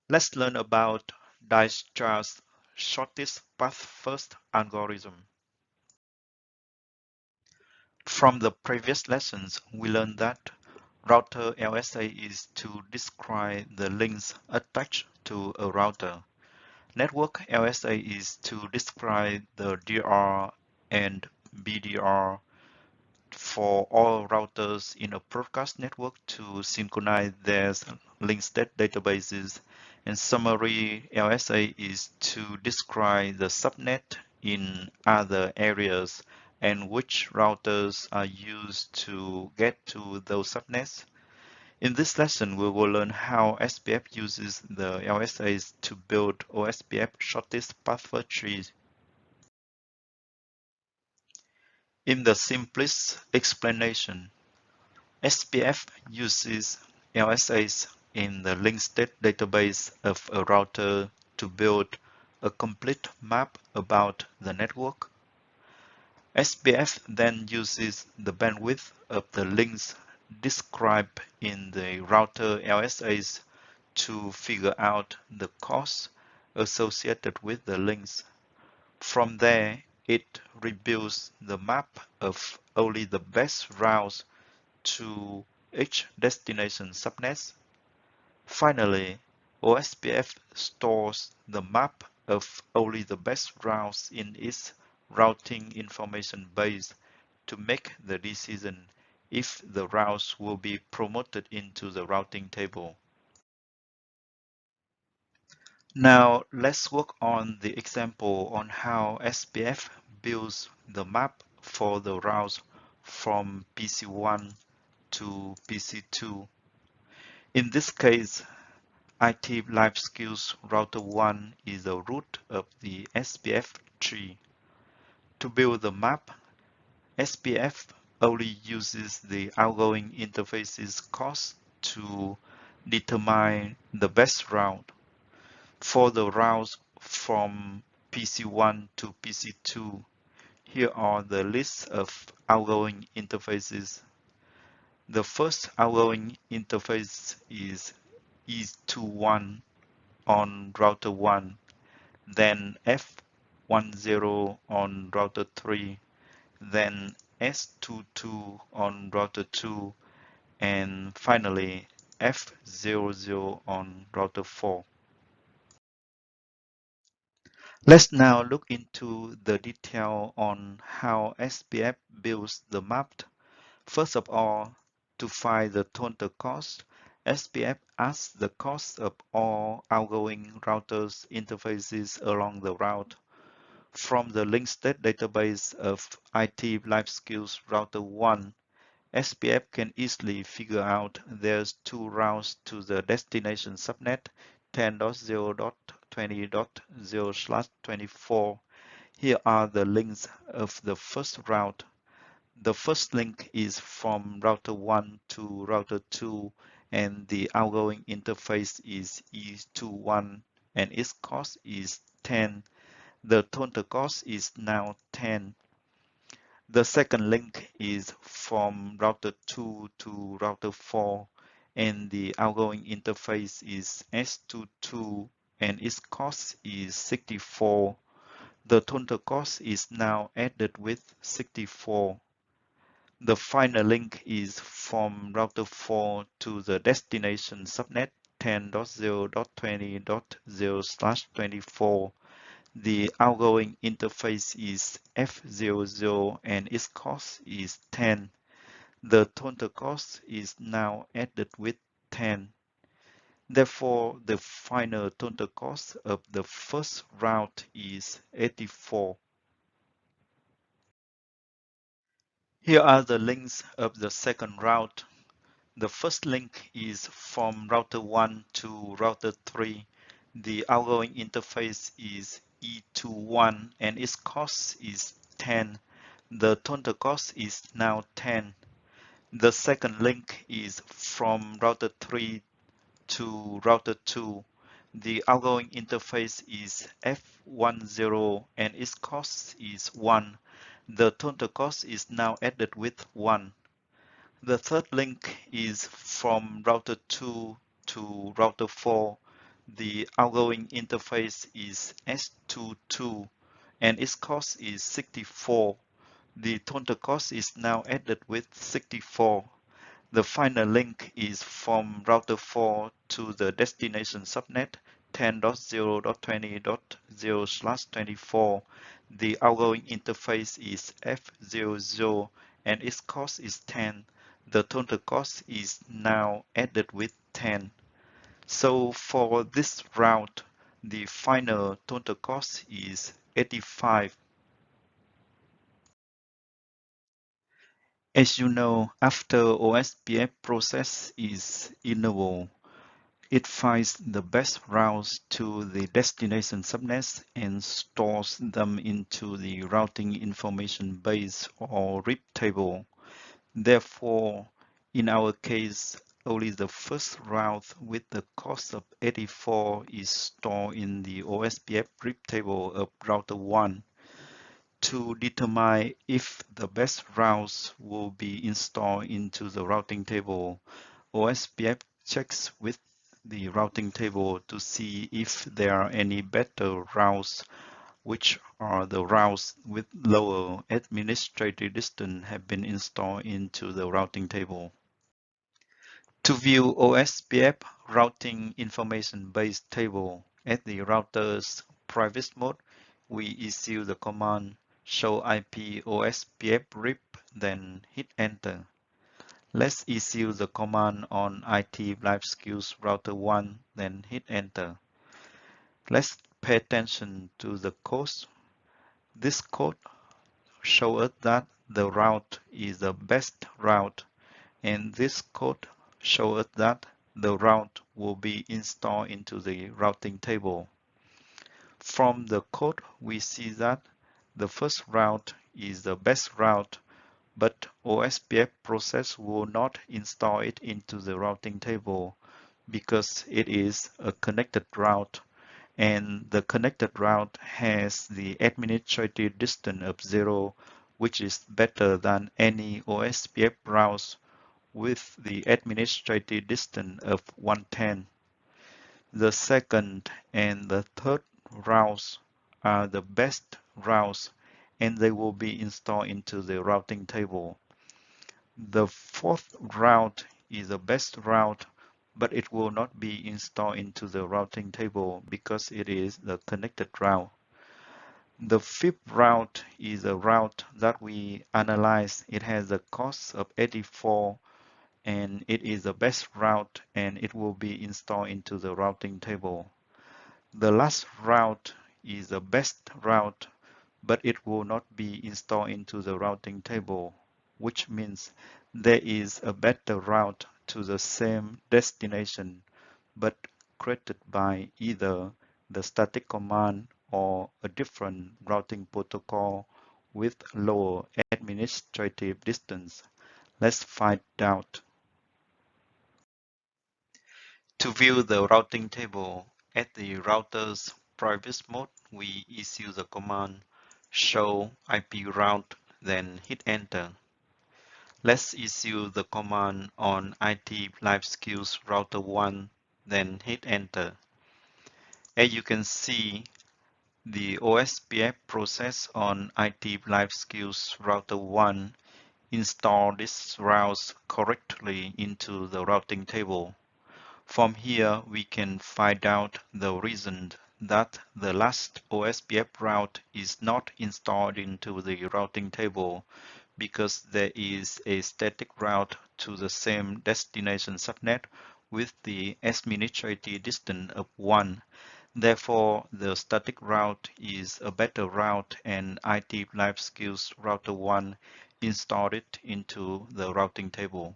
Let's learn about Dijkstra's shortest path first algorithm. From the previous lessons, we learned that router LSA is to describe the links attached to a router. Network LSA is to describe the DR and BDR for all routers in a broadcast network to synchronize their link state databases. And summary LSA is to describe the subnet in other areas and which routers are used to get to those subnets. In this lesson, we will learn how SPF uses the LSAs to build OSPF shortest path trees. In the simplest explanation, SPF uses LSAs in the link state database of a router to build a complete map about the network. SPF then uses the bandwidth of the links described in the router LSAs to figure out the cost associated with the links. From there, it rebuilds the map of only the best routes to each destination subnet. Finally, OSPF stores the map of only the best routes in its routing information base to make the decision if the routes will be promoted into the routing table. Now let's work on the example on how SPF builds the map for the routes from PC1 to PC2. In this case, IT Life Skills Router 1 is the root of the SPF tree. To build the map, SPF only uses the outgoing interfaces cost to determine the best route. For the routes from PC1 to PC2, here are the lists of outgoing interfaces. The first outgoing interface is E21 on router 1, then F10 on router 3, then S22 on router 2, and finally F00 on router 4. Let's now look into the detail on how SPF builds the map. First of all, to find the total cost, SPF asks the cost of all outgoing routers interfaces along the route. From the link state database of IT Life Skills Router 1, SPF can easily figure out there's two routes to the destination subnet 10.0.20.0/24. Here are the links of the first route. The first link is from router 1 to router 2 and the outgoing interface is E21 and its cost is 10. The total cost is now 10. The second link is from router 2 to router 4 and the outgoing interface is S22 and its cost is 64. The total cost is now added with 64. The final link is from router 4 to the destination subnet 10.0.20.0/24. The outgoing interface is F00 and its cost is 10. The total cost is now added with 10. Therefore, the final total cost of the first route is 84. Here are the links of the second route. The first link is from router 1 to router 3. The outgoing interface is E21 and its cost is 10. The total cost is now 10. The second link is from router 3 to router 2. The outgoing interface is F10 and its cost is 1. The total cost is now added with 1. The third link is from router 2 to router 4. The outgoing interface is S22 and its cost is 64. The total cost is now added with 64. The final link is from router 4 to the destination subnet 10.0.20.0/24. The outgoing interface is F00 and its cost is 10. The total cost is now added with 10. So for this route, the final total cost is 85. As you know, after OSPF process is enabled, it finds the best routes to the destination subnets and stores them into the routing information base or RIP table. Therefore, in our case, only the first route with the cost of 84 is stored in the OSPF RIP table of router 1. To determine if the best routes will be installed into the routing table, OSPF checks with the routing table to see if there are any better routes, which are the routes with lower administrative distance have been installed into the routing table. To view OSPF routing information base table at the router's private mode, we issue the command show IP OSPF RIP, then hit enter. Let's issue the command on IT Life Skills Router 1, then hit enter. Let's pay attention to the code. This code shows us that the route is the best route, and this code shows us that the route will be installed into the routing table. From the code, we see that the first route is the best route, but OSPF process will not install it into the routing table because it is a connected route, and the connected route has the administrative distance of 0, which is better than any OSPF routes with the administrative distance of 110. The second and the third routes are the best routes, and they will be installed into the routing table. The fourth route is the best route, but it will not be installed into the routing table because it is the connected route. The fifth route is a route that we analyze. It has a cost of 84 and it is the best route, and it will be installed into the routing table. The last route is the best route, but it will not be installed into the routing table, which means there is a better route to the same destination, but created by either the static command or a different routing protocol with lower administrative distance. Let's find out. To view the routing table at the router's private mode, we issue the command show IP route, then hit enter. Let's issue the command on IT Life Skills Router 1, then hit enter. As you can see, the OSPF process on IT Life Skills Router 1 installed these routes correctly into the routing table. From here, we can find out the reason that the last OSPF route is not installed into the routing table, because there is a static route to the same destination subnet with the administrative distance of 1. Therefore, the static route is a better route, and IT Life Skills Router 1 installed it into the routing table.